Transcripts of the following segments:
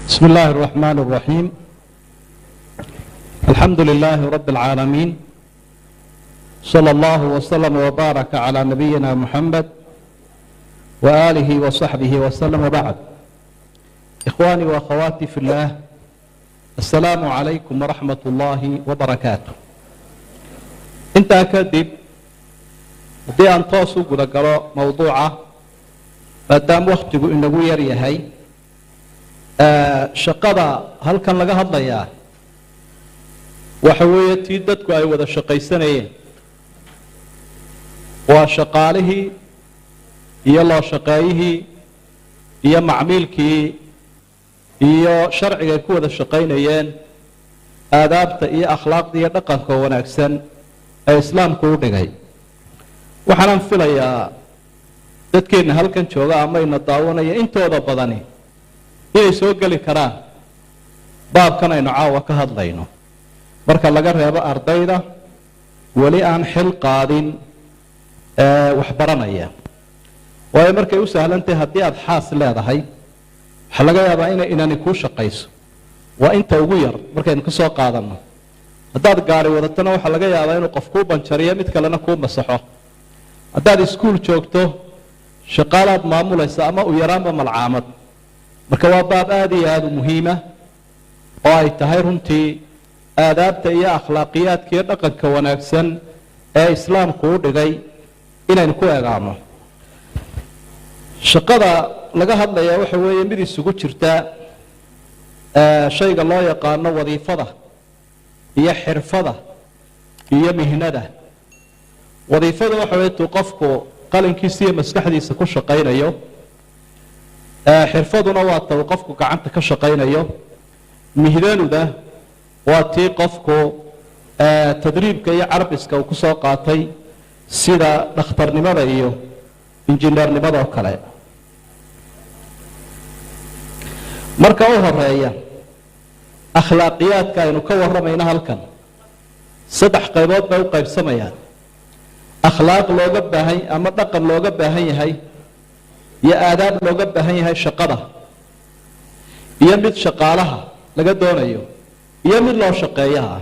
بسم الله الرحمن الرحيم. الحمد لله رب العالمين، صلى الله وسلم وبارك على نبينا محمد وآله وصحبه وسلم، وبعد. إخواني وأخواتي في الله، السلام عليكم ورحمة الله وبركاته. انت كذب دي أن توصوا قلقلوا موضوعة مادام وقتك إنه يريهي shaqada halkan laga hadlayaa waxa weeye tii dadku ay wada shaqaysanayeen, waa shaqaalihii iyo loo shaqeeyihii iyo macmiilkii iyo sharciga ay ku wada shaqaynayeen, aadaabta iyo akhlaaqda iyo dhaqanka wanaagsan ee islaamku u dhigay. waxaan filayaa dadkeena halkan jooga ama ina daawanaya intooda badani inay soo geli karaan baabkan aynu caawa ka hadlayno, marka laga reebo ardayda weli aan xil qaadin wax baranaya. waayo markay u sahlantahay haddii aad xaas leedahay waxaa laga yaabaa inani kuu shaqayso, waa inta ugu yar markaynu ka soo qaadanno. haddaad gaari wadatana waxaa laga yaabaa inuu qof kuu banjariyo, mid kalena kuu masaxo. haddaad iskuul joogto shaqaalaad maamulaysa ama u yaraanba malcaamad. marka waa baab aad iyo aad u muhiima oo ay tahay runtii aadaabta iyo akhlaaqiyaadka iyo dhaqanka wanaagsan ee islaamku u dhigay inaynu ku eegaano. shaqada laga hadlayaa waxa weeye mid isugu jirta shayga loo yaqaano wadiifada iyo xirfada iyo mihnada. wadiifada waxa weeye tuu qofku qalinkiisa iyo maskaxdiisa ku shaqaynayo. xirfaduna waa ta uu qofku gacanta ka shaqaynayo. mihdanuda waa tii qofku tadriibka iyo carbiska uu ku soo qaatay, sida dhakhtarnimada iyo injineernimada oo kale. marka u horeeya akhlaaqiyaadka aynu ka warramayna halkan saddex qaybood bay u qaybsamayaan: akhlaaq looga baahan ama dhaqan looga baahan yahay, iyo aadaab looga baahan yahay shaqada, iyo mid shaqaalaha laga doonayo, iyo mid loo shaqeeyaha.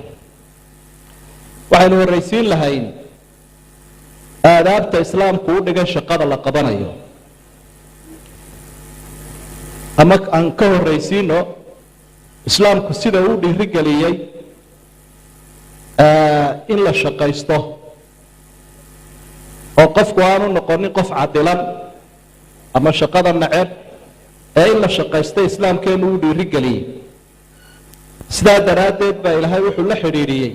waxaynu horraysiin lahayn aadaabta islaamku u dhigay shaqada la qabanayo, ama aan ka horraysiino islaamku sida uu dhiirigeliyey in la shaqaysto oo qofku aanu noqonin qof cadilan ama shaqada naceb, ee in la shaqaysta islaamkeenu uu dhiirigeliyey. sidaa daraaddeed baa ilaahay wuxuu la xidhiidhiyey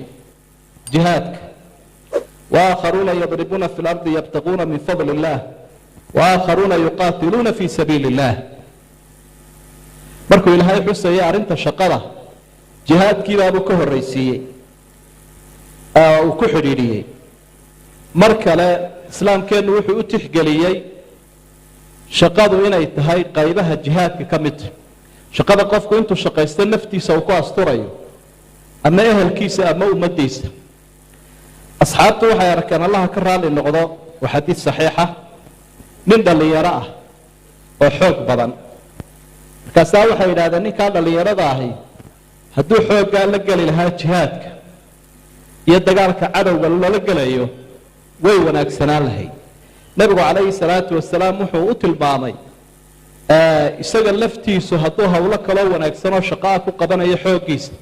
jihaadka: waakharuuna yadribuuna fi lardi yabtaquuna min fadli illah waakharuuna yuqaatiluuna fi sabiili illah. markuu ilaahay xusayay arrinta shaqada, jihaadkiibaabuu ka horraysiiyey, uu ku xidhiidhiyey. mar kale islaamkeenu wuxuu u tixgeliyey shaqadu inay tahay qaybaha jihaadka ka mid. shaqada qofku intuu shaqaysto naftiisa uu ku asturayo, ama ehelkiisa ama ummadiisa. asxaabtu waxay arkeen, allaha ka raali noqdo, waa xadiid saxiixa, nin dhallinyaro ah oo xoog badan. markaasaa waxay yidhahdeen ninkaa dhallinyarada ahi hadduu xooggaa la geli lahaa jihaadka iyo dagaalka cadowga lala gelayo way wanaagsanaan lahayd. nabigu calayhi salaatu wasalaam wuxuu u tilmaamay isaga laftiisu hadduu howlo kaloo wanaagsan oo shaqaa ku qabanayo xooggiisa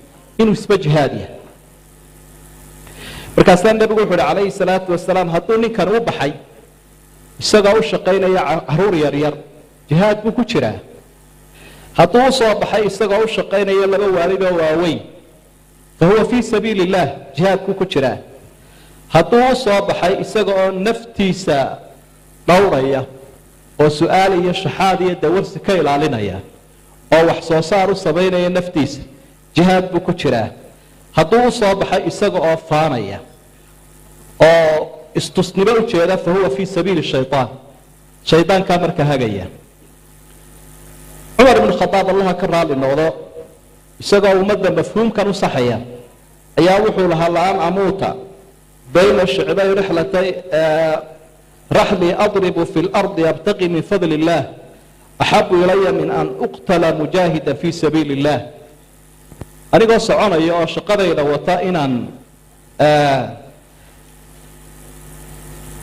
inuu isba jihaad yahay. markaasaa nabigu wuxuu uhi calayhi salaatu wasalaam, hadduu ninkan u baxay isagoo u shaqaynaya caruur yaryar, jihaad buu ku jiraa. hadduu u soo baxay isagoo u shaqaynaya laba waalid oo waaweyn, fa huwa fii sabiili illah, jihaadkuu ku jiraa. hadduu u soo baxay isaga oo naftiisa dhowraya oo su-aal iyo shaxaad iyo dawarsi ka ilaalinaya oo wax soo saar u samaynaya naftiisa, jihaad buu ku jiraa. hadduu u soo baxay isaga oo faanaya oo istusnimo u jeeda, fa huwa fii sabiili shaytaan, shaydaankaa marka hagaya. cumar ibn khadaab allaha ka raali noqdo, isagoo ummadda mafhuumkan u saxaya, ayaa wuxuu lahaa: la-an amuuta bayna shicbay rixlatay رحلي أضرب في الأرض يبتغي من فضل الله أحب إلي من أن أقتل مجاهدا في سبيل الله أنا صعونا يا شقدا إذا وطائنا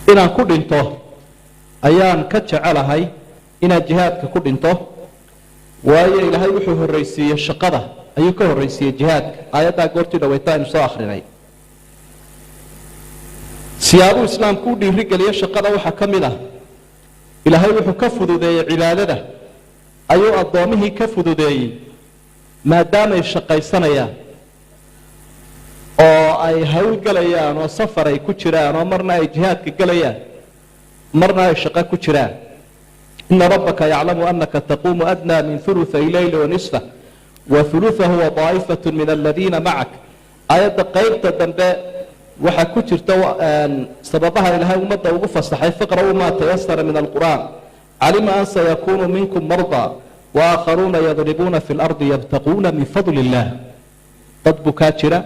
إن كل انتو أيان كتش على هاي إن الجهاد ككل انتو وهي إلى هاي وحوه الرئيسية الشقدا أيكوه الرئيسية الجهاد آيات قرتي لو وطائن سو آخرين سيابو الإسلام كودي رجال يشقدا وحكمله إلى هاي وحو كفدو ذي عبادته أيو أضامه كفدو ذي ما دام الشقيسانيا أو أي هاي قليان وصفر أي كتشران ومرنا أي جهاد قليان مرنا أي شقا كتشران إن ربك يعلم أنك تقوم أدنى من ثلثي الليل ونصفه وثلثه وطائفة من الذين معك آيات قيبت الدنباء waxaa ku jirta sababaha ilaahay ummadda ugu fasaxay faqra'u ma tayassara min alqur'aan calima an sayakunu minkum marda wa aakharuuna yadribuuna fi lardi yabtaquuna min fadli illah dad bukaa jira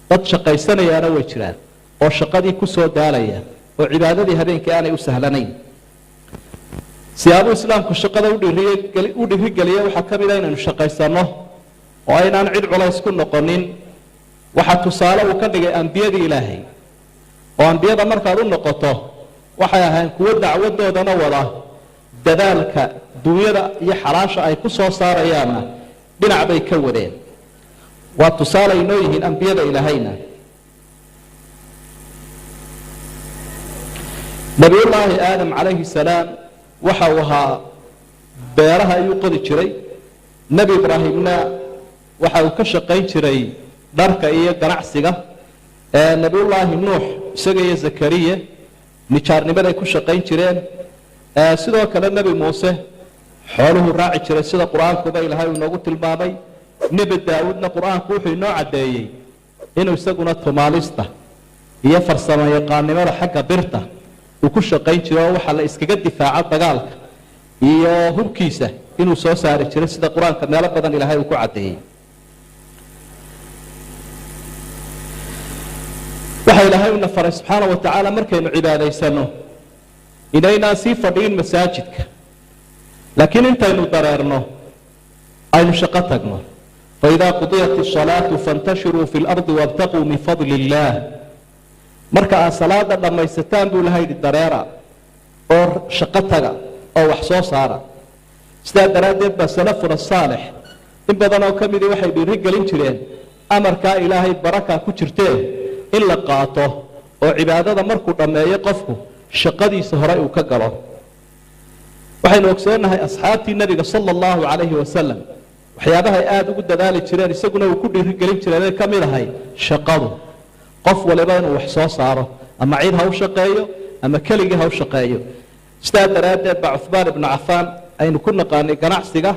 dad shaqaysanayaana way jiraan oo shaqadii ku soo daalaya oo cibaadadii habeenkii aanay u sahlanayn siyaabo islaamku shaqada u dhiirigeliya waxaa ka mid ah inaynu shaqaysano oo aynaan cid culays ku noqonin waxaa tusaale uu ka dhigay ambiyadii ilaahay oo ambiyada markaad u noqoto waxay ahayn kuwo dacwadoodana wada dadaalka dunyada iyo xalaasha ay ku soo saarayaanna dhinac bay ka wadeen waa tusaale inoo yihiin ambiyada ilaahayna nabiyullaahi aadam calayhi salaam waxa uu ahaa beeraha ayuu qodi jiray nebi ibraahimna waxa uu ka shaqayn jiray dharka iyo ganacsiga nabiyullaahi nuux isaga iyo zakariya nijaarnimaday ku shaqayn jireen sidoo kale nebi muuse xooluhu raaci jiray sida qur-aankuba ilaahay uu inoogu tilmaamay nebi daawudna qur-aanku wuxuu inoo caddeeyey inuu isaguna tumaalista iyo farsamo yaqaannimada xagga birta uu ku shaqayn jiro oo waxaa la iskaga difaaca dagaalka iyo hubkiisa inuu soo saari jiray sida qur-aanka meelo badan ilaahay uu ku caddeeyey waxa ilaahay una faray subxaana wa tacaala markaynu cibaadaysano inaynaan sii fadhiin masaajidka laakiin intaynu dareerno aynu shaqo tagno faidaa qudiyat asalaatu fantashiruu fi lardi wabtaquu min fadli illaah marka aad salaada dhammaysataan buu ilahay yidhi dareera oo shaqo taga oo wax soo saara sidaa daraaddeed baa salafuna saalix in badan oo ka midii waxay dhiiri gelin jireen amarkaa ilaahay barakaa ku jirtee in la qaato oo cibaadada markuu dhammeeyo qofku shaqadiisa hore uu ka galo waxaynu ogsoonahay asxaabtii nebiga sala allahu calayhi wasalam waxyaabahay aada ugu dadaali jireen isaguna uu ku dhiirigelin jireen ka mid ahay shaqadu qof waliba inuu wax soo saaro ama cid ha u shaqeeyo ama keligii ha u shaqeeyo sidaa daraaddeed baa cuhmaan ibnu cafaan aynu ku naqaanay ganacsiga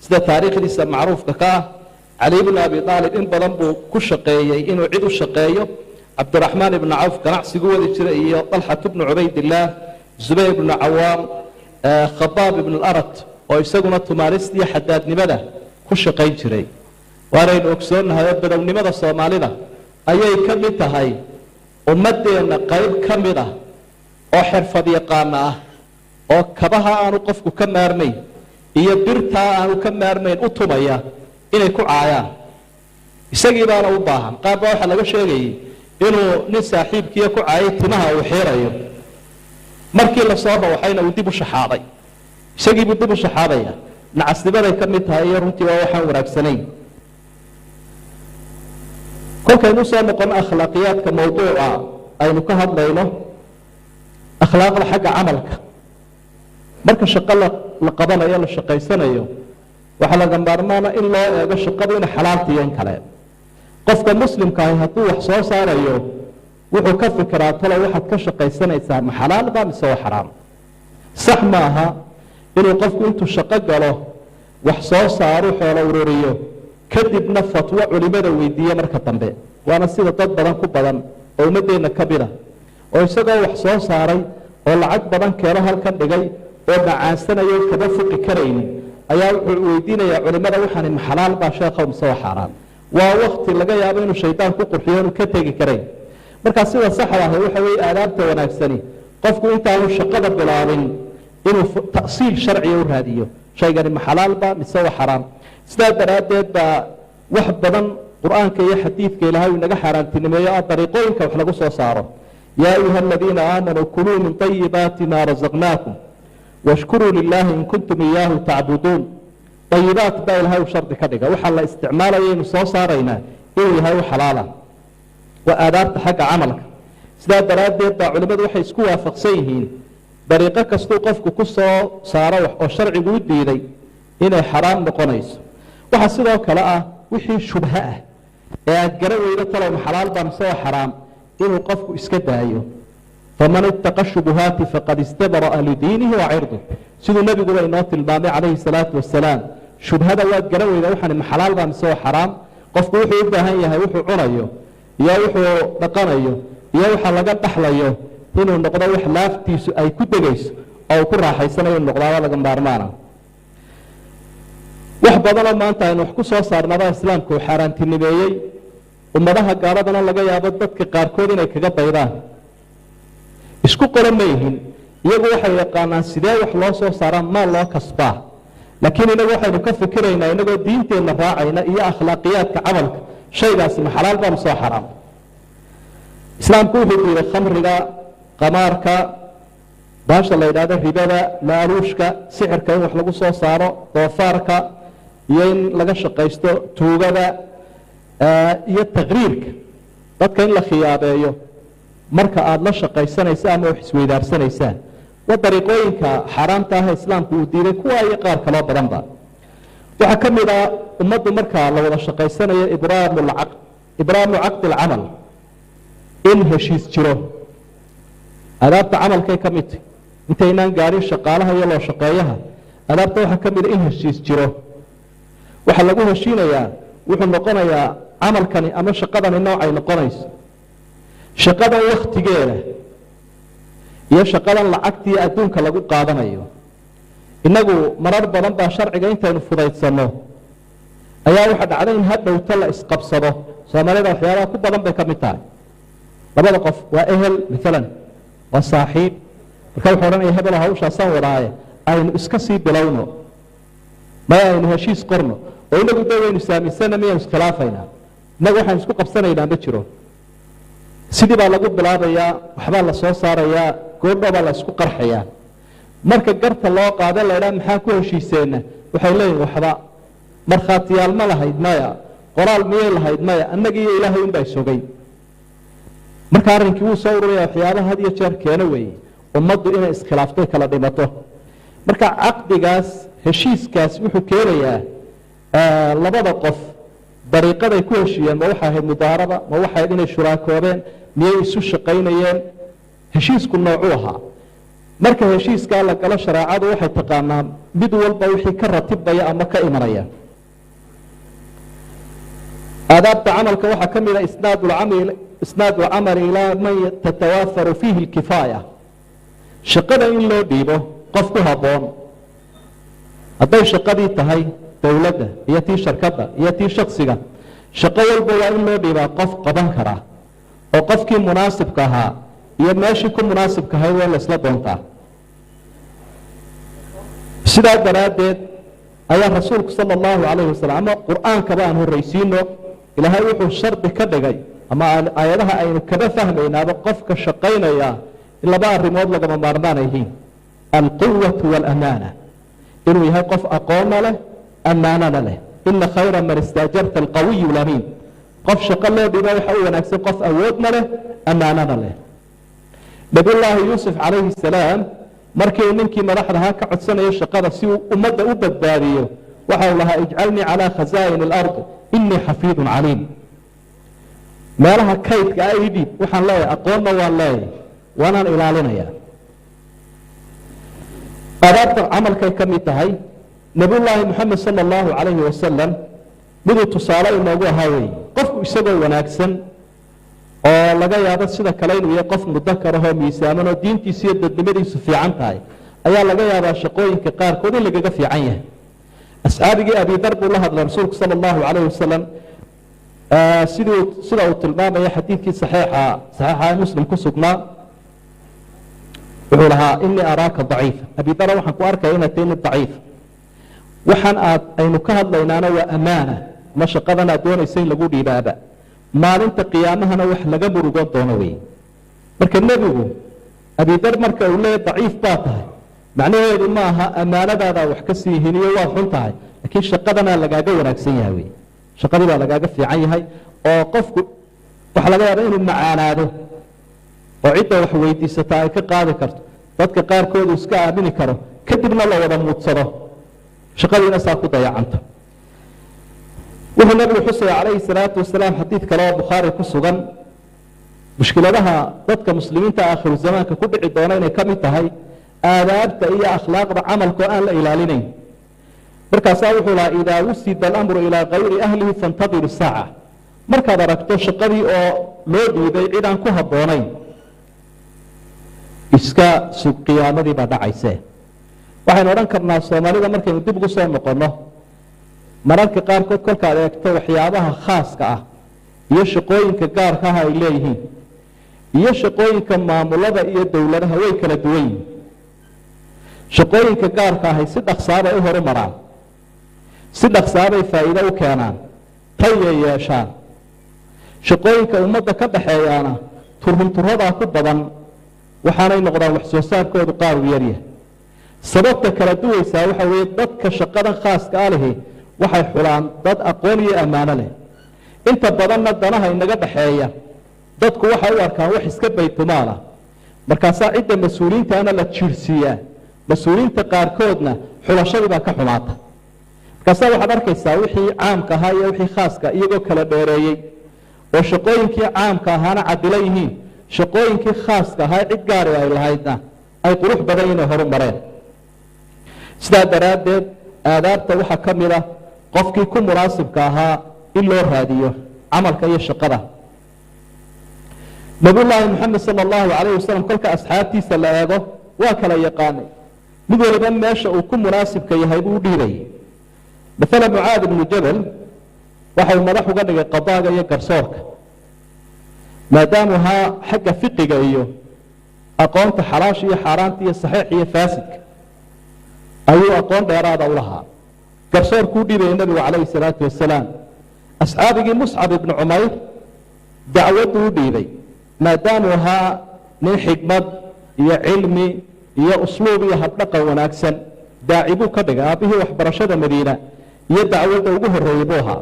sida taariikhdiisa macruufka ka ah cali ibnu abi aalib in badan buu ku shaqeeyey inuu cid u shaqeeyo cabdiraxmaan ibnu cawf ganacsigu wadi jiray iyo dalxat ibnu cubaydillaah zubayr ibnu cawaam khabaab ibnu arat oo isaguna tumaalista iyo xadaadnimada ku shaqayn jiray waanaynu ogsoonnahay oo badownimada soomaalida ayay ka mid tahay ummadeenna qayb ka mid ah oo xirfad yaqaana ah oo kabaha aanu qofku ka maarmayn iyo birtaa aanu ka maarmayn u tumaya inay ku caayaan isagii baana u baahan qaar baa waxaa laga sheegayay inuu nin saaxiibkiiya ku caayay timaha uu xiirayo markii la soo rawaxayna uu dib u shaxaaday isagiibuu dib u shaxaadaya nacasnimaday ka mid tahay iyo runtii waa waxaan wanaagsanayn kolkaynu soo noqono akhlaaqiyaadka mawduuca aynu ka hadlayno akhlaaqda xagga camalka marka shaqo la qabanayo la shaqaysanayo waxaa laga maarmaana in loo eego shaqadu inay xalaaltiyo in kale qofka muslimka ahi hadduu wax soo saarayo wuxuu ka fikiraa talo waxaad ka shaqaysanaysaa ma xalaal baa mise waa xaraam sax maaha inuu qofku intuu shaqo galo wax soo saaro xoolo ururiyo kadibna fatwo culimada weydiiye marka dambe waana sida dad badan ku badan oo ummadeenna ka mid ah oo isagoo wax soo saaray oo lacag badan keeno halkan dhigay oo macaansanayo kaba fuqi karaynin ayaa wuxuu weydiinayaa culimada waxaani ma xalaal baa sheekhow mise waa xaaraan waa wakti laga yaabo inuu shaydaan ku qurxiyo inuu ka tegi karayn markaa sida saxda ah waxa weeye aadaabta wanaagsani qofku intaanu shaqada bilaabin inuu ta'siil sharciga u raadiyo shaygani ma xalaal ba mise waa xaraam sidaa daraaddeed baa wax badan qur'aanka iyo xadiidka ilaahay inaga xaaraantinimeeyo ah dariiqooyinka wax lagu soo saaro yaa ayuha aladiina aamanuu kuluu min طayibaati ma razaqnaakum washkuruu lilaahi in kuntum iyaahu tacbuduun طayibaat baa ilaahay u shardi ka dhiga waxaa la isticmaalayaynu soo saaraynaa inuu yahay u xalaala waa aadaabta xagga camalka sidaa daraaddeed baa culimmadu waxay isku waafaqsan yihiin dariiqo kastuu qofku ku soo saaro wax oo sharcigu u diiday inay xaraam noqonayso waxaa sidoo kale ah wixii shubha ah ee aad gara weydo talowma xalaal baa mise waa xaraam inuu qofku iska daayo faman ittaqa shubuhaati faqad istabra'a lidiinihi wa cirdi siduu nebiguba inoo tilmaamay calayhi salaatu wasalaam shubhada waad gara weyda waxaan ma xalaal baa mise waa xaraam qofku wuxuu u baahan yahay wuxuu cunayo iyo wuxuu dhaqanayo iyo waxa laga dhaxlayo inuu noqdo wax laaftiisu ay ku degayso oo ku raaxaysanayo noqdaaba laga maarmaana wax badanoo maanta aynu wax ku soo saarnaba islaamku uu xaaraantinimeeyey ummadaha gaaladana laga yaabo dadka qaarkood inay kaga daydaan isku qoran ma yihin iyagu waxay yaqaanaan sidee wax loo soo saaraa maa loo kasbaa laakiin inagu waxaynu ka fikiraynaa inagoo diinteenna raacayna iyo akhlaaqiyaadka camalka shaygaasi ma xalaal baa mise waa xaraam islaamku wuxuu diiday khamriga qamaarka baasha la yidhahdo ribada laaluushka sixirka in wax lagu soo saaro doofaarka iyo in laga shaqaysto tuugada iyo taqriirka dadka in la khiyaabeeyo marka aada la shaqaysanaysa ama wax isweydaarsanaysaa waa dariiqooyinka xaaraamta ah islaamku uu diiday kuwa iyo qaar kaloo badanba waxaa ka mid ah ummaddu marka la wada shaqaysanayo ibraamu caqdi alcamal in heshiis jiro adaabta camalkay ka mid tahy intaynaan gaarin shaqaalaha iyo loo shaqeeyaha adaabta waxaa ka mida in heshiis jiro waxaa lagu heshiinayaa wuxuu noqonayaa camalkani ama shaqadani noocay noqonayso shaqadan wakhtigeeda iyo shaqadan lacagtiiyo adduunka lagu qaadanayo innagu marar badan baa sharciga intaynu fudaydsanno ayaa waxa dhacday in hadhowto la isqabsado soomaalida waxyaabaha ku badan bay ka mid tahay labada qof waa ehel maalan waa saaxiib marka wuxuu odhanaya hebelo hawshaasaan wadaaye aynu iska sii bilowno maya aynu heshiis qorno oo inagu de waynu saaminsana miyaynu iskhilaafaynaa innagu waxaynu isku qabsanaynaa ma jiro sidii baa lagu bilaabayaa waxbaa la soo saarayaa goordhobaa la isku qarxayaa marka garta loo qaada laydhaa maxaa ku heshiiseenna waxay leeyihin waxba markhaatiyaal ma lahayd maya qoraal miyay lahayd maya annagii iyo ilaahay unbaa sogay marka arrinkii wuu soo ururaya waxyaabaha had iyo jeer keeno weeye ummaddu inay iskhilaaftay kala dhimato marka caqdigaas heshiiskaas wuxuu keenayaa labada qof dariiqaday ku heshiiyeen ma waxay ahayd mudaaraba ma waxay ahayd inay shuraakoobeen miyay isu shaqaynayeen heshiisku noocuu ahaa marka heshiiskaa la galo shareecadu waxay taqaanaa mid walba wixii ka ratibaya ama ka imanaya aadaabta camalka waxaa ka mid a isnaadu camali ilaa man tatawaafaru fiihi alkifaaya shaqada in loo dhiibo qof ku habboon hadday shaqadii tahay dowladda iyo tii sharkadda iyo tii shaksiga shaqo walba waa in loo dhiibaa qof qaban kara oo qofkii munaasibka ahaa iyo meeshii ku munaasibka ahayd waa laysla doontaa sidaa daraaddeed ayaa rasuulku sala allahu calayhi wasalam ama qur-aankaba aan horraysiino ilaahay wuxuu shardi ka dhigay ama aayadaha aynu kaba fahmaynaaba qofka shaqaynaya in laba arrimood lagama maarmaan yihiin alquwatu waalaamaana inuu yahay qof aqoonna leh ammaanana leh ina khayra man istaajarta alqawiyu lamiin qof shaqo loo dhiba waxa u wanaagsan qof awoodna leh ammaanana leh nabiyullaahi yuusuf calayhi salaam markii ninkii madaxdahaa ka codsanayo shaqada si uu ummadda u badbaadiyo waxau lahaa ijcalnii calaa khazaa'ini alard inii xafiidun caliim meelaha kaydka a ii dhiib waxaan leeyahay aqoonna waan leeyahay waanaan ilaalinaya adaabta camalkay ka mid tahay nabiyullaahi moxamed sala allahu calayhi wasalam miduu tusaale inoogu ahaa weeye qofku isagoo wanaagsan oo laga yaabo sida kale inuu yahay qof mudakar ahoo miisaaman oo diintiisu iyo dadnimadiisu fiican tahay ayaa laga yaabaa shaqooyinka qaarkood in lagaga fiican yahay asxaabigii abidar buu la hadlay rasuulku sala allahu calayhi wasalam sida uu tilmaamaya xadiidkii saxiixa muslim ku sugnaa wuxuu lahaa inii araaka daciifa abidara waxaan ku arkaya inay tahay nin daciif waxaan aynu ka hadlaynaana waa amaana ma shaqadan aad doonaysa in lagu dhiibaaba maalinta qiyaamahana wax laga murugan doono wey marka nebigu abidar marka uu leeyahay daciif baa tahay macnaheedu ma aha amaanadaada wax ka sii hiniyo waa xun tahay laakiin shaqadana lagaaga wanaagsan yahay wey shaqadii baa lagaaga fiican yahay oo qofku waxa laga yaabaa inuu macaanaado oo cidda wax weydiisata ay ka qaadi karto dadka qaarkoodu iska aamini karo kadibna la wada muudsado shaqadiina saa ku dayacanta wuxuu nabigu xusaya calayhi salaatu wasalaam xadiid kale oo bukhaari ku sugan mushkiladaha dadka muslimiinta aakhiru zamaanka ku dhici doona inay ka mid tahay aadaabta iyo akhlaaqda camalka oo aan la ilaalinayn markaasaa wuxuu lahaa idaa wusida alamru ilaa kayri ahlihi fantadiru saaca markaad aragto shaqadii oo loo dhiibay cid aan ku habboonayn iska sug qiyaamadii baa dhacayse waxaynu odhan karnaa soomaalida markaynu dib ugu soo noqonno mararka qaarkood kolkaad eegto waxyaabaha khaaska ah iyo shaqooyinka gaarka ah ay leeyihiin iyo shaqooyinka maamulada iyo dowladaha way kala duwan yihiin shaqooyinka gaarka ahay si dhaqsaabay u horumaraan si dhaqsaabay faa'iido u keenaan tayay yeeshaan shaqooyinka ummadda ka dhaxeeyaana turhunturradaa ku badan waxaanay noqdaan wax soo saarkoodu qaar u yaryahay sababta kala duwaysaa waxa weeye dadka shaqadan khaaska ah lehi waxay xulaan dad aqoon iyo ammaano leh inta badanna danaha inaga dhaxeeya dadku waxay u arkaan wax iska baytumaala markaasaa cidda mas-uuliyiintaana la jiirsiiyaa mas-uuliyiinta qaarkoodna xulashadii baa ka xumaata markaasaa waxaad arkaysaa wixii caamka ahaa iyo wixii khaaska iyagoo kala dheereeyey oo shaqooyinkii caamka ahaana cadilo yihiin shaqooyinkii khaaska ahaa cid gaari ay lahaydna ay qurux badan inay horu mareen sidaa daraaddeed aadaabta waxaa ka mid ah qofkii ku munaasibka ahaa in loo raadiyo camalka iyo shaqada nabiyullaahi moxamed sala allahu calayhi wasalam kolka asxaabtiisa la eego waa kala yaqaanay mid waliba meesha uu ku munaasibka yahay buu u dhiibayay maala mucaad ibnu jabal waxa uu madax uga dhigay qadaaga iyo garsoorka maadaamu ahaa xagga fiqiga iyo aqoonta xalaasha iyo xaaraanta iyo saxiix iyo faasidka ayuu aqoon dheeraada u lahaa garsoorkuu dhiibaya nebigu calayhi salaatu wasalaam asxaabigii muscab ibnu cumayr dacwadduu u dhiibay maadaamu ahaa nin xigmad iyo cilmi iyo usluub iyo habdhaqan wanaagsan daaci buu ka dhigay aabbihii waxbarashada madiina iyo dacwadda ugu horreeyey buu ahaa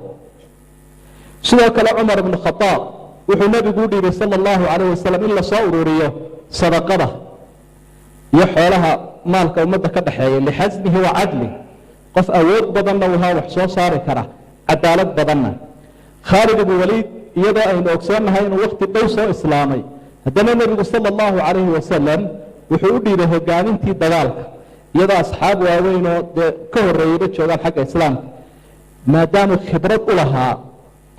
sidoo kale cumar ibnu khadaab wuxuu nebigu u dhiibay sala allahu calayh wasalam in lasoo ururiyo sadaqada iyo xoolaha maalka ummadda ka dhaxeeya lixasmihi wa cadlih qof awood badanna wahaa wax soo saari kara cadaalad badanna khaalid ibnu waliid iyadoo aynu ogsoonnahay inuu wakhti dhow soo islaamay haddana nebigu sala allahu calayhi wasalam wuxuu u dhiibay hogaamintii dagaalka iyadoo asxaab waaweynoo dee ka horreeyeyba joogaan xagga islaamka maadaamuu khibrad u lahaa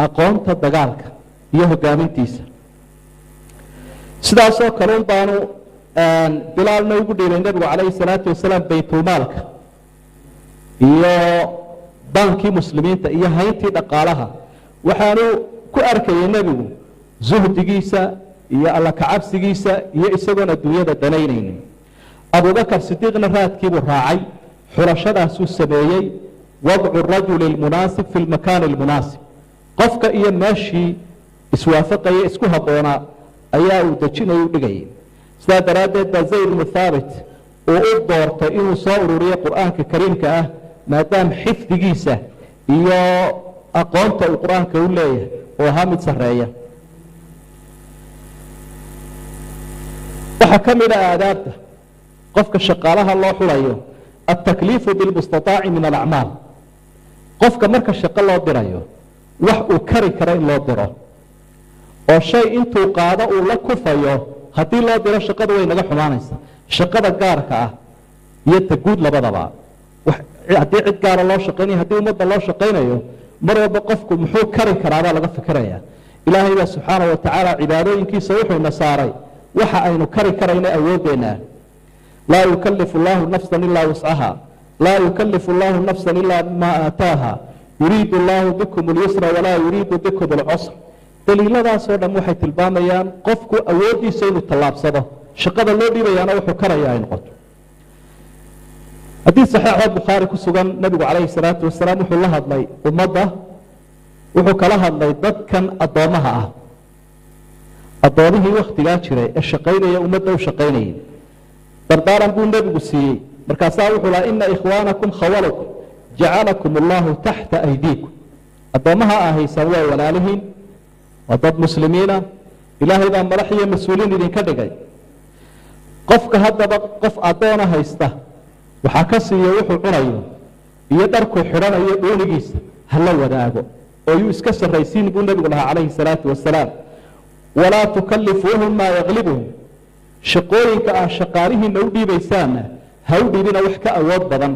aqoonta dagaalka iyo hogaamintiisa sidaasoo kale un baanu bilaalna ugu dhiibay nebigu calayhi salaatu wasalaam baytulmaalka iyo baankii muslimiinta iyo hayntii dhaqaalaha waxaanu ku arkayay nebigu zuhdigiisa iyo alla kacabsigiisa iyo isagoon adduunyada danaynaynin abubakar sidiiqna raadkiibuu raacay xulashadaasuu sameeyey wadcu rajuli lmunaasib fi lmakaani lmunaasib qofka iyo meeshii iswaafaqaya isku habboonaa ayaa uu dejinaya u dhigayay sidaa daraaddeed baa zayd bnu thaabit uu u doortay inuu soo ururiyo qur'aanka kariimka ah maadaama xifdigiisa iyo aqoonta uu qur-aanka u leeyahay oo ahaa mid sarreeya waxaa ka mid ah aadaabta qofka shaqaalaha loo xulayo altakliifu bilmustataaci min alacmaal qofka marka shaqo loo dirayo wax uu kari karo in loo diro oo shay intuu qaado uu la kufayo haddii loo diro shaqadu way naga xumaanaysa shaqada gaarka ah iyo ta guud labadaba haddii cid gaara loo shaqaynayo haddii ummadda loo shaqaynayo mar walba qofku muxuu kari karaabaa laga fikiraya ilaahay baa subxaana wa tacaala cibaadooyinkiisa wuxuuna saaray waxa aynu kari karayna awoodeenna laa yukalifu llaahu nafsan ilaa wuscaha laa yukalifu llaahu nafsan ilaa maa aataaha yuriidu llaahu bikum اlyusra walaa yuriidu bikum اlcusr daliiladaasoo dhan waxay tilmaamayaan qofku awooddiisa inuu tallaabsado shaqada loo dhiibayaana wuxuu karaya ay noqoto حديث صحيح البخاري كسوغان نبي عليه الصلاة والسلام وحو الله هدلي أمضى وحو كلا هدلي ضد كان أضامها أضامه وقت جاتشري الشقين يا أمضى وشقيني دردارا بون نبي قسيي مركاسا وحو لا إن إخوانكم خولكم جعلكم الله تحت أيديكم أضامها هي سوا ولالهين وضد مسلمين إلهي ذا مرحية مسؤولين إذن كدقي قفك هذا قف أضانا هيسته وحكسي يوحو عنايو يدركو حرانا يقوليس هلا وداغو ويسكسر رئيسين بون نبي الله عليه الصلاة والسلام ولا تكلفوهم ما يغلبهم شقوينك شقاره نودي بيسانا هودي بنا وحكا أود بدن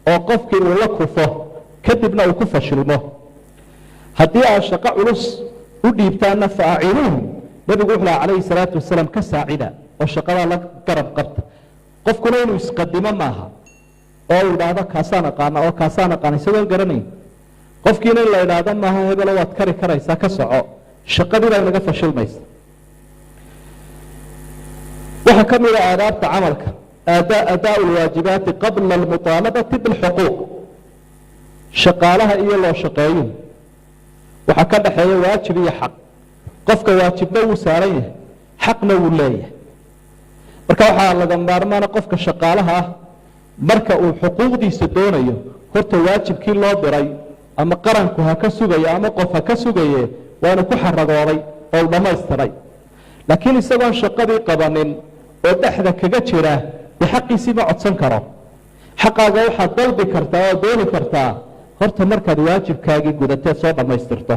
وقفك ولكفه كدبنا وكفة شلمه هدي الشقاء ولس ودي بتانا فاعلوهم نبي الله عليه الصلاة والسلام كساعدا والشقاء لك قرب قبط قفكنا إنه يسقدم معها oo yiraahdo kaasana qaana oo kaasana qaana sidoo garanay qofkiina la yiraahdo maaha hebel waad kari karaysaa ka soco shaqadii ay naga fashilmaysa waxa kamid ah aadaabta amalka adaa alwaajibaat qabla almutalabati bilhuquuq shaqaalaha iyo loo shaqeeyo waxa ka dhaxeeya waajib iyo xaq qofka waajibna uu saaran yahay xaqna uu leeyahay marka waxa laga maarmaan qofka shaqaalaha marka uu xuquuqdiisa doonayo horta waajibkii loo diray ama qaranku ha ka sugayo ama qof ha ka sugaye waana ku xaragoobay oo dhamaystiray laakiin isagoo shaqadii qabanin oo dhaxda kaga jira xaqiisii ma codsan karo xaqaaga waxa dalbi kartaa oo dooni kartaa horta markaad waajibkaagii gudatay soo dhamaystirto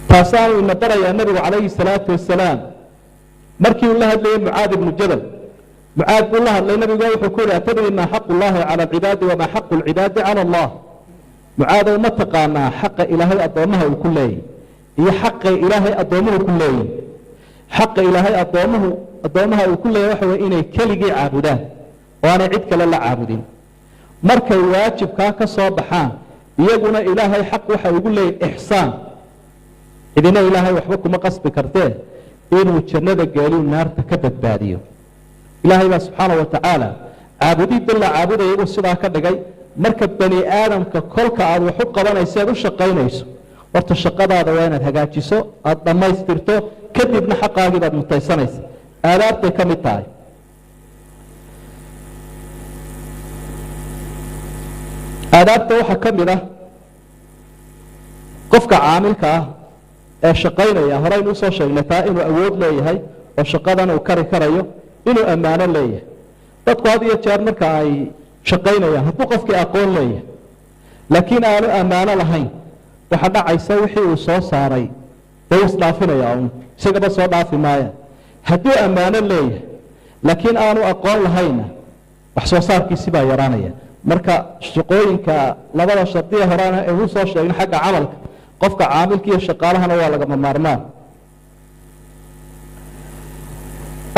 taasaan ina baraya nabiga calayhi salaatu wasalaam markii uu la hadlayay mucaad ibn jabal معاذ الله لأن النبي يقول أتدري ما حق الله على العباد وما حق العباد على الله معاذ وما تقانا حق إلهي أضامه الكلي هي حق إلهي أضامه الكلي حق إلهي أضامه الكلي وحوى إني كلي عابدان وأنا عدك للا عابدين مركي واجب كاك صابحان يقول إلهي حق وحوى يقول لي إحسان إذن إلهي وحبكم قصب كرتين إنه تشنده قالوا النار تكبت باديو إلهي سبحانه وتعالى عابدي بالله عابده يقول سيدا كدغاي مركب بني آدم ككلك aad wax u qabanayso u shaqeynayso horta shaqadaada waa inaad hagaajiso aad dhamaystirto kadibna xaqaaga aad mutaysanayso aadaabta ka mid tahay aadaabta waxa ka mid ah qofka caamilka ah ee shaqeynaya horey inuu soo sheegnay taa inuu awood leeyahay oo shaqadan uu kari karayo inuu amaano leeyahay dadku had iyo jeer marka ay shaqeynayaan hadduu qofkii aqoon leeyahay laakiin aanu amaano lahayn waxa dhacaysa wixii uu soo saaray way isdhaafinaya isagaba soo dhaafi maayaan hadduu amaano leeyahay laakiin aanu aqoon lahayna wax soo saarkiisi baa yaraanaya marka shaqooyinka labada shardiya horena ee uu soo sheegay xagga camalka qofka caamilka iyo shaqaalahana waa laga maarmaan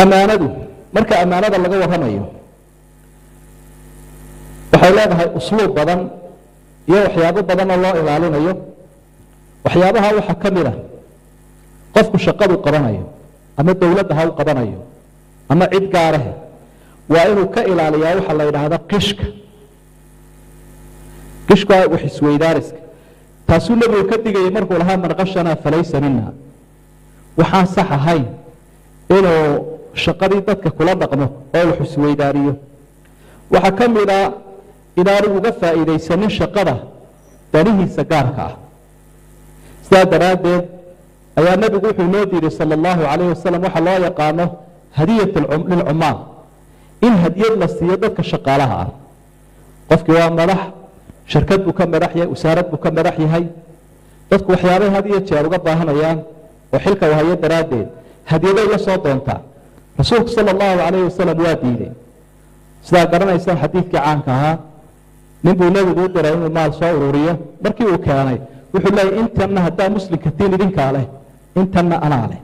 amaanadu marka amaanada laga waramayo waxay leedahay usluub badan iyo waxyaabo badan oo loo ilaalinayo waxyaabaha waxa kamid ah qofku shaqadu qabanayo ama dawladda ha u qabanayo ama cid gaar ah waa inuu ka ilaaliyaa waxa la yiraahdo qishka wax isweydaariska taasuu nabigu ka digay markuu lahaa marqashana falaysa minna waxaan sax ahayn inuu shaqadii dadka kula dhaqmo oo wax isweydaariyo waxa kamid ah inaanu uga faa'iideysanin shaqada danihiisa gaarka ah sidaa daraadeed ayaa nabigu wuxuu noo diiday sala allahu calayhi wasalam waxa loo yaqaano hadiyat lilcumaal in hadiyad la siiyo dadka shaqaalaha ah qofkii waa madax shirkad buu ka madax yahay wasaarad buu ka madax yahay dadku waxyaabay had iyo jeer uga baahanayaan oo xilka u hayo daraadeed hadiyaday la soo doontaa rasuulku sala allahu calayhi wasalam waa diiday sidaa garanaysa xadiidkii caanka ahaa nin buu nebigu u diray inuu maal soo ururiyo markii uu keenay wuxuu leeyahy intanna haddaa muslimka tiin idinkaa leh intanna anaa leh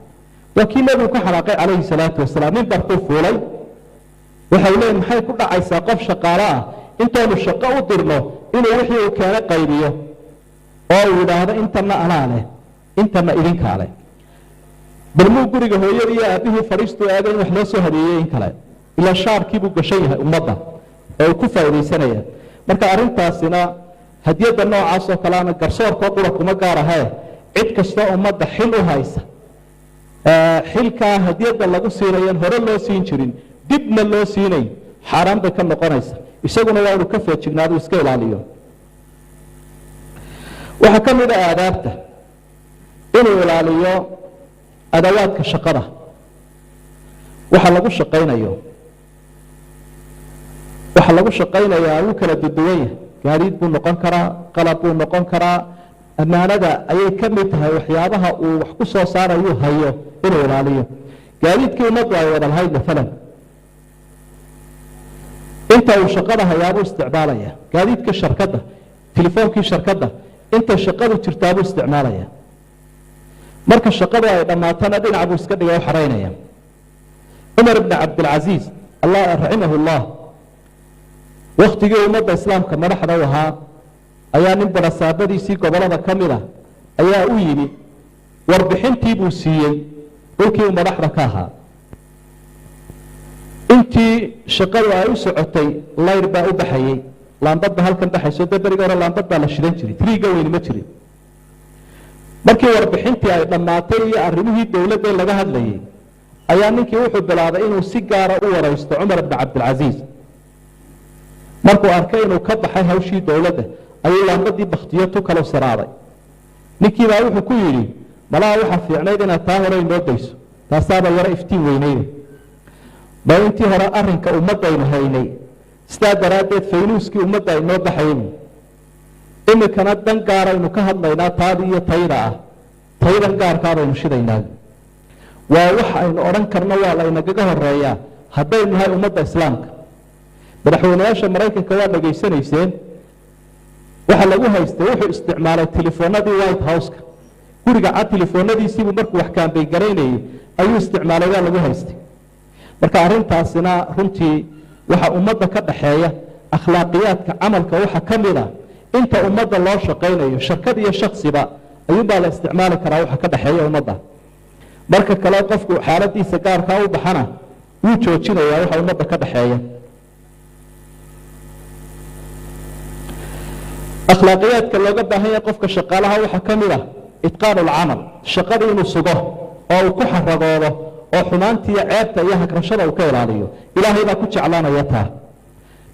waa kii nebigu ka xanaaqay calayhi salaatu wasalaam nin barkuu fuulay waxay leeyihin maxay ku dhacaysaa qof shaqaale ah intaanu shaqo u dirno inuu wixii uu keena qaybiyo oo uu yidhaahdo intanna anaa leh intanna idinkaa leh bal muu guriga hooyadii iyo aabbihii fadhiistuu aaday in wax loo soo hadeeyey in kale ila shaarkiibuu gashan yahay ummadda oo ku faa'iidaysanaya marka arrintaasina hadiyada noocaas oo kaleana garsoorka qura kuma gaar ahee cid kasta ummadda xil u haysa xilkaa hadiyada lagu siinayan hore loo siin jirin dibna loo siinay xaaraan bay ka noqonaysa isaguna waa inuu ka feejignaado iska ilaaliyo waxa ka mid ah aadaabta inuu ilaaliyo adawaadka shaqada waxa lagu shaqaynayaa uu kala duwan yahay gaadiid buu noqon karaa qalab buu noqon karaa ammaanada ayay ka mid tahay waxyaabaha uu wax ku soo saarayo hayo inuu ilaaliyo gaadiidkii ummaddu ay wada lahayd maalan inta uu shaqada hayaabuu isticmaalaya gaadiidka sharkadda telefoonkii sharkadda intay shaqadu jirtaa buu isticmaalaya marka shaqadu ay dhammaatana dhinac buu iska dhiga u xaraynaya cumar ibn cabdilcasiis allah raximahullah waktigii ummadda islaamka madaxda u ahaa ayaa nin barasaabadiisii gobolada ka mid ah ayaa u yimi warbixintii buu siiyey dhulkii uu madaxda ka ahaa intii shaqadu ay u socotay layr baa u baxayey laambadba halkan baxayso dee beriga hore laambad baa la shidan jiray triiga weyni ma jirin markii warbixintii ay dhammaatay iyo arrimihii dowladda laga hadlayay ayaa ninkii wuxuu bilaabay inuu si gaara u waraysto cumar ibn cabdilcasiis markuu arkay inuu ka baxay hawshii dowladda ayuu laambadii baktiyo tu kala siraaday ninkii baa wuxuu ku yidhi malaha waxa fiicnayd inaad taa hore inoo dayso taasaaba yaro iftiin weynayda ba intii hore arrinka ummaddaynu haynay sidaa daraaddeed faynuuskii ummadda ay noo baxayeen imikana dan gaaraynu ka hadlaynaa taadi iyo tayda ah taydan gaarkaabaynu shidaynaa waa wax aynu odhan karno waa laynagaga horeeyaa haddaynu nahay ummadda islaamka madaxweynayaasha maraykanka waa dhegaysanayseen waxa lagu haystay wuxuu isticmaalay telefoonadii white house-ka guriga cad telefoonadiisiibuu markuu wax kaambeyn garaynayay ayuu isticmaalay waa lagu haystay marka arrintaasina runtii waxa ummadda ka dhaxeeya akhlaaqiyaadka camalka waxa ka mid ah inta ummadda loo shaqaynayo shirkad iyo shaksiba ayuunbaa la isticmaali karaa waxa ka dhaxeeya ummadda marka kale qofku xaaladiisa gaarkaa u baxana wuu joojinayaa waxa ummadda ka dhaxeeya akhlaaqiyaadka looga baahan yahay qofka shaqaalaha waxa ka mid ah itqaanu lcamal shaqada inuu sugo oo uu ku xaragoodo oo xumaantiiyo ceebta iyo hagrashada uu ka ilaaliyo ilaahay baa ku jeclaanaya taa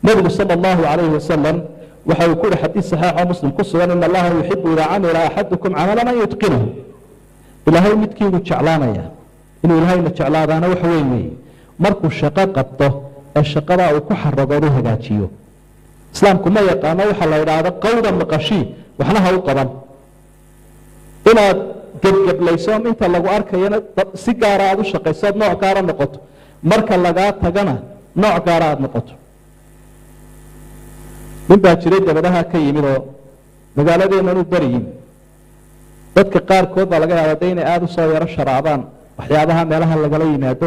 nebigu sala allahu calayhi wasalam waxa uu ku yihi xadiis saxiixoo muslim ku sugan in allaha yuxibu idaa camila axadukum camalan an yutqinahu ilaahay midkiigu jeclaanaya inuu ilaahayna jeclaadaana wax weyn weeye markuu shaqo qabto ee shaqadaa uu ku xaragoodo hagaajiyo islaamku ma yaqaano waxa la yidhaahdo qawda maqashii waxna ha u qaban inaad gebgeblayso inta lagu arkayana si gaara aad u shaqayso aad nooc gaara noqoto marka lagaa tagana nooc gaara aad noqoto nin baa jiray dabadaha ka yimid oo magaaladeennan u bari yimid dadka qaarkood baa laga yaabaa de inay aada u soo yaro sharaabaan waxyaabaha meelaha lagala yimaado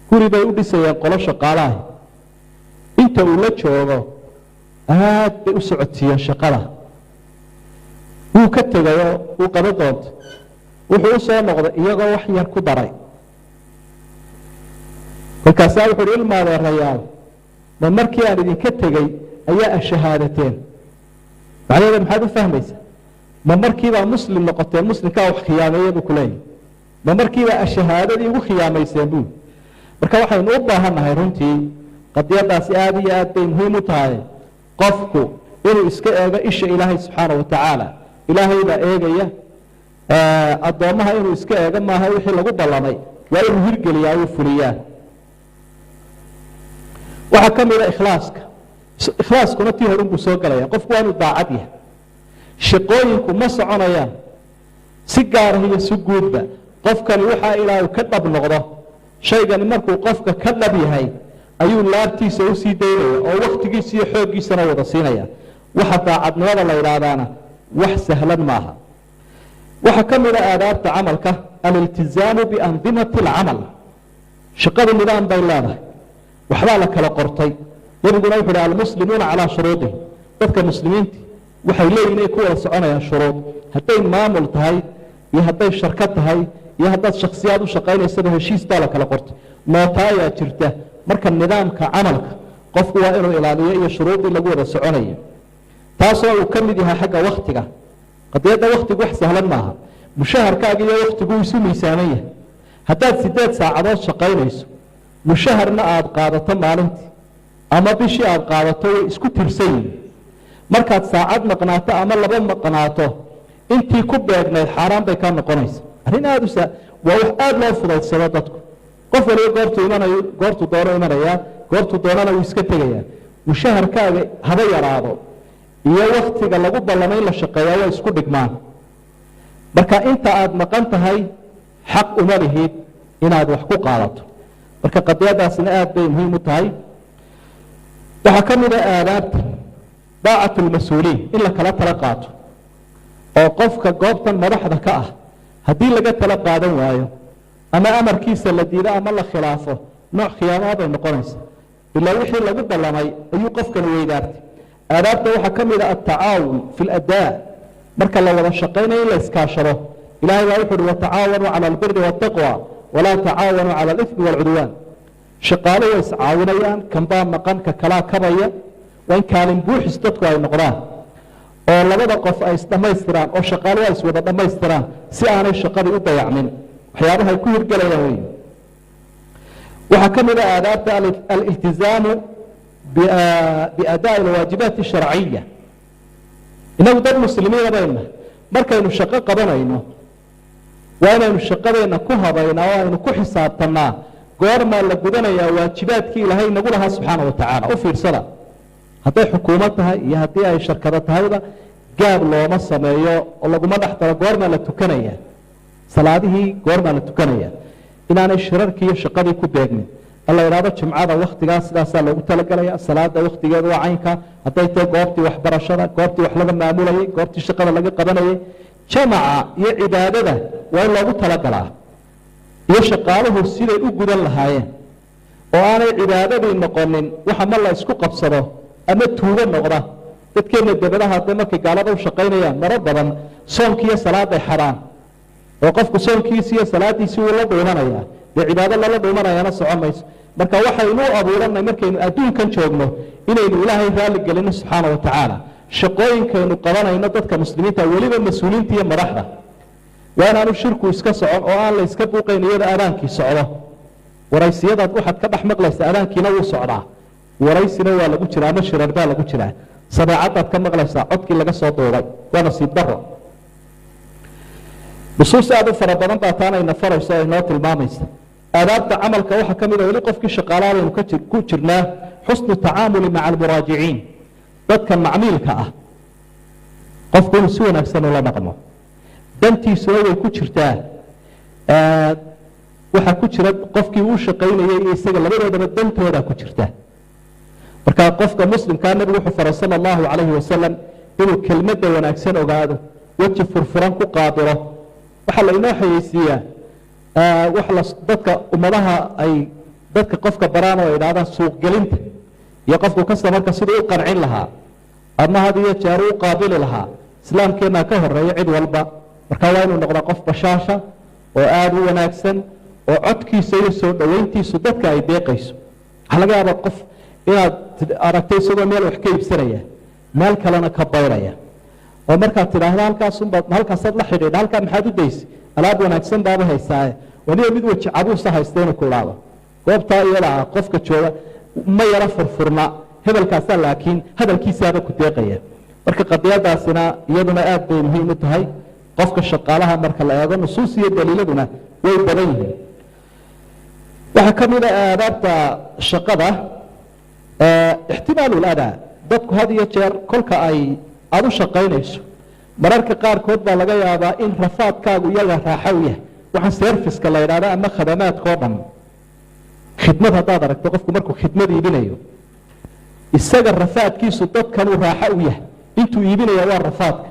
guri bay u dhisayeen qolo shaqaalaah inta uu la joogo aad bay u socodsiiyeen shaqada wuu ka tegayoo uu qaba doonto wuxuu u soo noqday iyagoo wax yar ku daray kolkaasaa wuxu uhi ilmaadeerayaal ma markii aan idinka tegey ayaa ashahaadateen macnaheeda maxaad u fahmaysaa ma markiibaa muslim noqoteen muslimkaa wax khiyaameeya buu ku leeyahy ma markiibaa ashahaadadii ugu khiyaamayseen buu marka waxaynu u baahannahay runtii qadiyadaasi aada iyo aad bay muhiim u tahay qofku inuu iska eego isha ilaahay subxaana wa tacaala ilaahay baa eegaya addoommaha inuu iska eego maaha wixii lagu ballamay waa inuu hirgeliyaa uu fuliyaa waxaa ka mid a ikhlaaska ikhlaaskuna tii horun buu soo gelaya qofku waa inuu daacad yahay shaqooyinku ma soconayaan si gaarah iyo si guudba qofkani waxaa ilaahu ka dhab noqdo shaygani markuu qofka ka dhab yahay ayuu laabtiisa u sii daynaya oo wakhtigiisa iyo xooggiisana wada siinaya waxa daacadnimada la yidhaahdaana wax sahlan maaha waxaa ka mid a aadaabta camalka aliltizaamu biandimati alcamal shaqadu nidaam bay leedahay waxbaa la kala qortay nebiguna wuxu uhi almuslimuuna calaa shuruudihim dadka muslimiinti waxay leeyihin inay ku wada soconayaan shuruud hadday maamul tahay iyo hadday sharkad tahay iyo haddaad shaksiyaad u shaqaynaysaba heshiis baa la kala qortay nootaayaa jirta marka nidaamka camalka qofku waa inuu ilaaliyo iyo shuruudii lagu wada soconayo taasoo uu ka mid yahay xagga waqtiga qadiyada waqtigu wax sahlan maaha mushaharkaaga iyo waqtigu isu miisaaman yahay haddaad 8 saacadood shaqaynayso mushaharna aad qaadato maalintii ama bishii aad qaadato way isku tirsan yihiin markaad saacad maqnaato ama laba maqnaato intii ku beegnayd xaaraan bay ka noqonaysaa arrin aad u waa wax aad loo fudaysado dadku qof waliba goortuu doono imanaya goortuu doonana wuu iska tegayaa mushaharkaaga haba yaraado iyo waqtiga lagu ballamay la shaqeeyaa waa isku dhigmaan marka inta aad maqan tahay xaq uma lihid inaad wax ku qaadato marka qadiyadaasina aad bay muhiim u tahay waxa ka mid ah aadaabta daacatu lmas-uuliin in la kala tala qaato oo qofka goobtan madaxda ka ah haddii laga tala qaadan waayo ama amarkiisa la diido ama la khilaafo nooc khiyaamaad ay noqonaysa ilaa wixii lagu ballamay ayuu qofkani weydaartay aadaabta waxaa ka mid ah atacaawun fi ladaa marka la wada shaqaynayo in la iskaashado ilahay baa wuxu uhi watacaawanuu cala albiri waataqwa walaa tacaawanuu cala alifmi waalcudwaan shaqaale way iscaawinayaan kan baa maqan ka kalaa kabaya waa in kaalin buuxis dadku ay noqdaan oo labada qof ay isdhammaystiraan oo shaqaale ay iswada dhammaystiraan si aanay shaqadii u dayacmin waxyaabaha ay ku hirgelayaan wey waxaa ka mid ah aadaabta aliltizaamu biadaa'i alwaajibaati asharciya inagu dad muslimiina bayna markaynu shaqo qabanayno waa inaynu shaqadeenna ku habaynaa oo aynu ku xisaabtannaa goormaa la gudanayaa waajibaadkii ilaahay nagu lahaa subxaana wa tacaala u fiirsada hadday xukuumad tahay iyo haddii ay sharkado tahayba gaab looma sameeyo oo laguma dhex daro goormaa la tukanaya salaadihii goormaa la tukanaya inaanay shirarkii iyo shaqadii ku beegmin alla idhaahdo jimcada waktigaas sidaasaa loogu talagelaya salaada waktigeedu waa caynka hadday tahay goobtii waxbarashada goobtii wax laga maamulayay goobtii shaqada laga qabanayay jamaca iyo cibaadada waa in loogu talagalaa iyo shaqaaluhu siday u gudan lahaayeen oo aanay cibaadadii noqonin waxa ma la isku qabsado ama tuugo noqda dadkeenna debadaha hadday markay gaalada u shaqaynayaan maro badan soonkiiyo salaaday xaraan oo qofku soonkiisi iyo salaadiisii uu la dhuumanaya dee cibaado lala dhuumanayana socon mayso marka waxaynu u abuuranay markaynu adduunkan joogno inaynu ilaahay raalli gelino subxaana wa tacaala shaqooyinkaynu qabanayno dadka muslimiinta weliba mas-uuliinta iyo madaxda waa inaanu shirku iska socon oo aan la iska buuqayn iyada adaankii socdo waraysiyadaad waxaad ka dhex maqlaysa adaankiina wuu socdaa waraysina waa lagu jiraa ama shirar baa lagu jiraa sameecadaad ka maqlaysaa codkii laga soo duubay waa nasiib daro nusuus aad u fara badan baa taanayna farayso ay noo tilmaamaysa aadaabta camalka waxaa ka mid a weli qofkii shaqaalaha baynu ku jirnaa xusnu tacaamuli maca almuraaجiciin dadka macmiilka ah qofku inuu si wanaagsan ula dhaqmo dantiisuna way ku jirtaa waxaa ku jira qofkii uu shaqaynayay iyo isaga labadoodaba dantooda ku jirta marka qofka muslimkaa nabigu wuxuu faray sala allahu calayhi wasalam inuu kelmadda wanaagsan ogaado weji furfuran ku qaabilo waxaa la inoo xayeysiiyaa dadka ummadaha ay dadka qofka baraan oo idhahdaan suuqgelinta iyo qofku kasta marka siduu u qancin lahaa ama had iyo jeer u qaabili lahaa islaamkeennaa ka horeeya cid walba marka waa inuu noqdaa qof bashaasha oo aada u wanaagsan oo codkiisa iyo soo dhoweyntiisu dadka ay deeqayso waxaa laga yaabaa qof inaad aragtay isagoo meel wax ka iibsanaya meel kalena ka bayraya oo markaad tidhaahdo halkaasaad la xidhiidha halkaa maxaad u daysay alaab wanaagsan baaba haysaaye waniba mid weji cabuusa haysta inuu ku idhaahdo goobtaa iyada ah qofka jooga ma yaro furfurna hebelkaasaa laakiin hadalkiisaaba ku deeqaya marka qadiyadaasina iyaduna aad bay muhiim u tahay qofka shaqaalaha marka la eego nusuus iyo daliiladuna way badan yihiin waxaa ka mid a aadaabta shaqada ixtimaalu ladaa dadku had iyo jeer kolka aad u shaqaynayso mararka qaarkood baa laga yaabaa in rafaadkaagu iyaga raaxo u yahay waxaan serviska la yidhahda ama khadamaadka oo dhan khidmad haddaad aragto qofku markuu khidmad iibinayo isaga rafaadkiisu dadkanuu raaxo u yahay intuu iibinaya waa rafaadka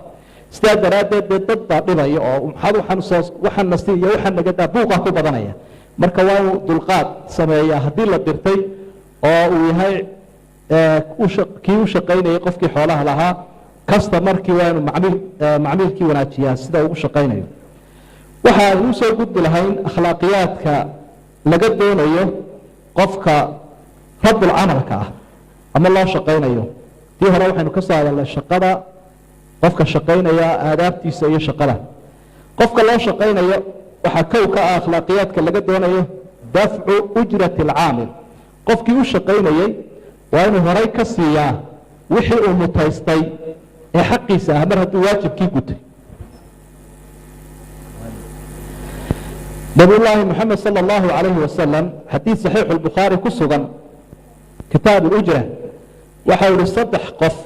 sidaa daraaddeed dee dad baa dhibaya oo waxaan nasi iyo waxaan nagadaa buuqa ku badanaya marka waa inuu dulqaad sameeyaa haddii la dirtay oo uu yahay kii u shaqaynayay qofkii xoolaha lahaa kasta markii waa inuu macmiilkii wanaajiyaa sida ugu shaqaynayo waxa aynu usoo gudbi lahayn akhlaaqiyaadka laga doonayo qofka رب العمل كأه أما الله شقينا يوم دي هلا وحنا كسر على الشقرة قفك شقينا يا آدابتي سي شقرة قفك الله شقينا يا وحكوك أخلاقيات كلا جدونا يا دفع أجرة العامل قفك يشقينا يا وأنا هراي كسيا وحي أمتيستي حقي سأمرها واجب كي قلت نبي الله محمد صلى الله عليه وسلم حديث صحيح البخاري كسوغا كتاب الأجرة وحاول الصدح قف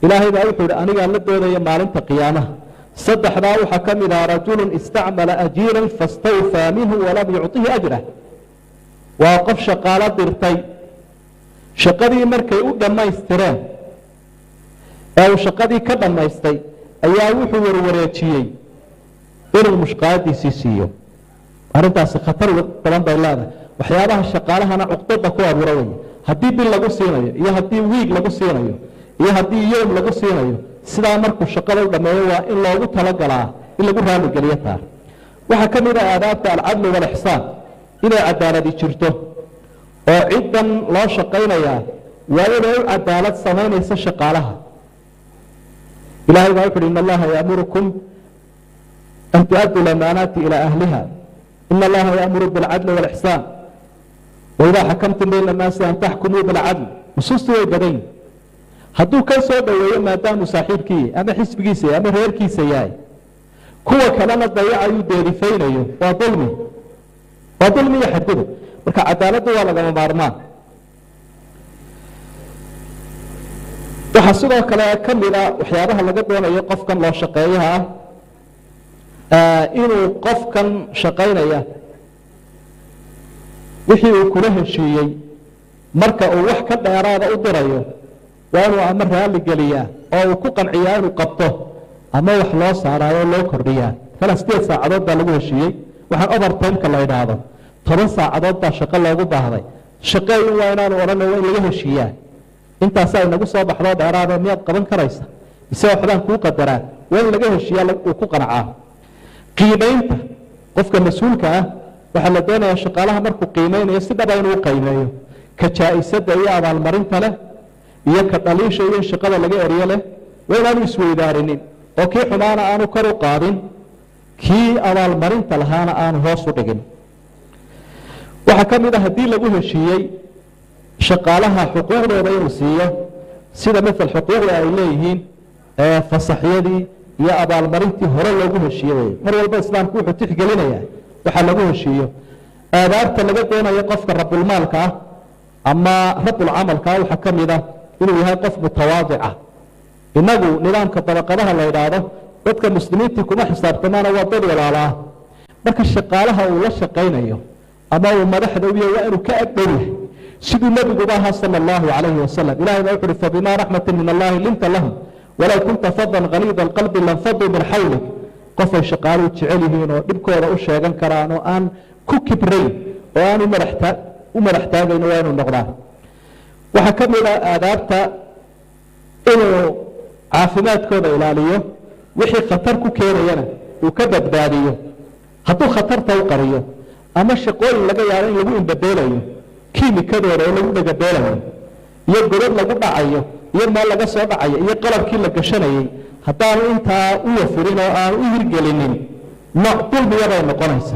إلهي بأوحي أني قال لدو ذي مالنت قيامة صدح ذا وحكم إذا رجل استعمل أجيرا فاستوفى منه ولم يعطيه أجره وقف شقالات درتي شقدي مركي أقدم ما يستران أو شقدي كدم ما يستي أياوحي وروريتشيي إن المشقات سيسيو أرنتاس خطر طبعا بالله وحيابها الشقالة أنا عقدت كوا بروي هدي بيل لقو سينايو يا هدي ويك لقو سينايو يا هدي يوم لقو سينايو سلا مركو الشقالة لما هو إلا لقو تلقلا إلا لقو رامي قليتها وحكم إلى آدابت العدل والإحسان إلى عدالة دي شرطه وعدا لا شقينا يا وإلى عدالة سمين يسا شقالها إلهي يقول إن الله يأمركم أن تؤدوا الأمانات إلى أهلها إن الله يأمر بالعدل والإحسان وإذا حكمتم بين الناس أن تحكموا بالعدل نصوصوا البدين هدو كيسو دوية ما دام صاحبكي أما حسبكي سي أما غيركي سياي كوا كلام الضياع يدير فينيو وظلمي يحدده marka cadaaladu waa laga maarmaan waxa sidoo kale kamida waxyaabaha laga doonayo qofkan loo shaqeeyaha inuu qofkan shaqeynaya wixii uu kula heshiiyey marka uu wax ka dheeraada u dirayo waa inuu ama raali geliyaa oo uu ku qanciyaa inuu qabto ama wax loo saarayo loo kordhiyaa 3 saacadood baa lagu heshiiyey waxaan overtime-ka la yidhaahdo 10 saacadood baa shaqo loogu baahday shaqeeyo waa inaanu odhanayo in laga heshiiyaa intaas ay nagu soo baxdo dheeraada miyaad qaban karaysa isagoo waxbaan kuu qadaraa waa in laga heshiiyaa uu ku qancaa qiimaynta qofka mas'uulka ah waxa la doonayaa shaqaalaha markuu qiimeynayo si dhab ah inuu qiimeeyo ka jaaisada iyo abaalmarinta leh iyo ka dhaliisha iyo shaqada laga eriyo leh waa inaanu isweydaarinin oo kii xumaana aanu kor u qaadin kii abaalmarinta lahaana aanu hoos u dhigin waxa kamid ah hadii lagu heshiiyey shaqaalaha xuquuqdooda inuu siiyo sida midal xuquuqda ay leeyihiin fasaxyadii iyo abaalmarintii hore loogu heshiiyey mar walba islaamku wuxuu tixgelinayaa waxa lagu heshiiyo aadaabta laga doonayo qofka rabul maalka ah ama rabul amalka waxa kamid ah inuu yahay qof mutawaadic ah inagu nidaamka dabaqadaha la yiraahdo dadka muslimiinta kuma xisaabtamaana waa dad walaalaha marka shaqaalaha uu la shaqeynayo ama uu madaxda u yahay inuu ka agdhow sidoo nabigu baa sallallahu alayhi wasallam ilaahay baa wuxuu fadima rahmatan min allah linta lahum wala kunta fadan ghalid alqalb lam fadu min hawlik qof shaqaalu jecelihiin oo dibkooda u sheegan karaan oo aan ku kibrayn oo aan u madaxtaagayno waa inuu noqdaa waxa kamid ah aadaabta inuu caafimaadkooda ilaaliyo wixii khatar ku keenayana uu ka badbaadiyo hadduu khatarta u qariyo ama shaqooyin laga yaabo in lagu inbadeelayo kiimikadooda oo lagu dhagabeelayo iyo godad lagu dhacayo iyo meel laga soo dhacayo iyo qalabkii la gashanayay haddaanu intaa u wafirin oo aan u hirgelinin nooc dulmiya bay noqonaysa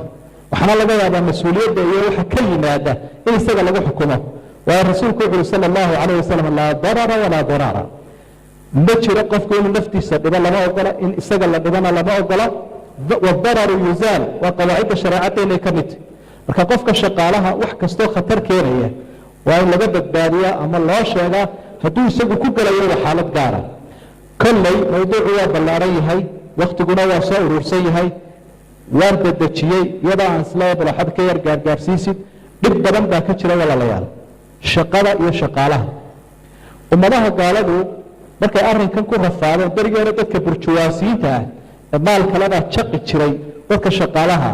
waxaana laga yaabaa mas-uuliyadda iyo waxa ka yimaada in isaga lagu xukumo waa rasuulku wuxuu sala allahu calayhi wasalam laa darara walaa darara ma jiro qofku inuu naftiisa dhibo lama ogola in isaga la dhibana lama ogola wadararu yuzaal waa qawaacidda shareecaddeena ka mid marka qofka shaqaalaha wax kastoo khatar keenaya waa in laga badbaadiyaa ama loo sheegaa hadduu isagu ku galayo waa xaalad gaara kolley mawduucu waa ballaaran yahay waktiguna waa soo urursan yahay waan dadejiyey iyadoo aan isla balaxad ka yar gaargaarsiisid dhib badan baa ka jira walaalayaal shaqada iyo shaqaalaha ummadaha gaaladu markay arrinkan ku rafaadeen berigii hore dadka burjuwaasiyiinta ah ee maal kalebaa jaqi jiray dadka shaqaalaha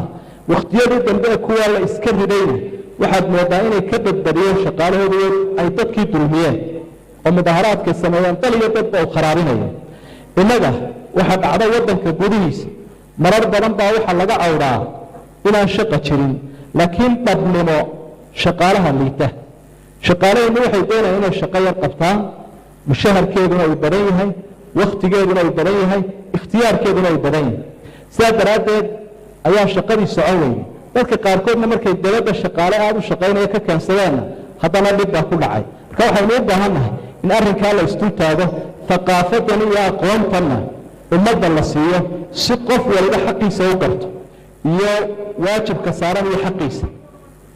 waqtiyadii dambe kuwa la iska ridayna waxaad moodaa inay ka badbadiyeen shaqaalahoodu ay dadkii dulmiyeen oo mudaharaadkay sameeyeen dal iyo dadba uu kharaabinayo innaga waxa dhacda waddanka gudihiisa marar badan baa waxaa laga cawdaa inaan shaqo jirin laakiin dhabnimo shaqaalaha liita shaqaaleyna waxay doonayaan inay shaqo yar qabtaan mushaharkeeduna uu badan yahay waqtigeeduna uu badan yahay ikhtiyaarkeeduna uu badan yahay sidaa daraaddeed ayaa shaqadii socon weyday dadka qaarkoodna markay dawladda shaqaale aada u shaqaynaya ka keensadeenna haddana dhib baa ku dhacay marka waxaynu u baahannahay in arrinkaa la isdul taago thaqaafadan iyo aqoontanna ummadda la siiyo si qof waliba xaqiisa u qabto iyo waajibka saaran iyo xaqiisa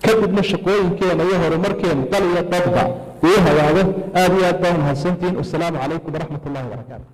kadibna shaqooyinkeena iyo horumarkeena dal iyo dadba uu hagaago aad iyo aad baa mahadsantihiin wasalaamu calaykum waraxmat ullahi wabarakaatu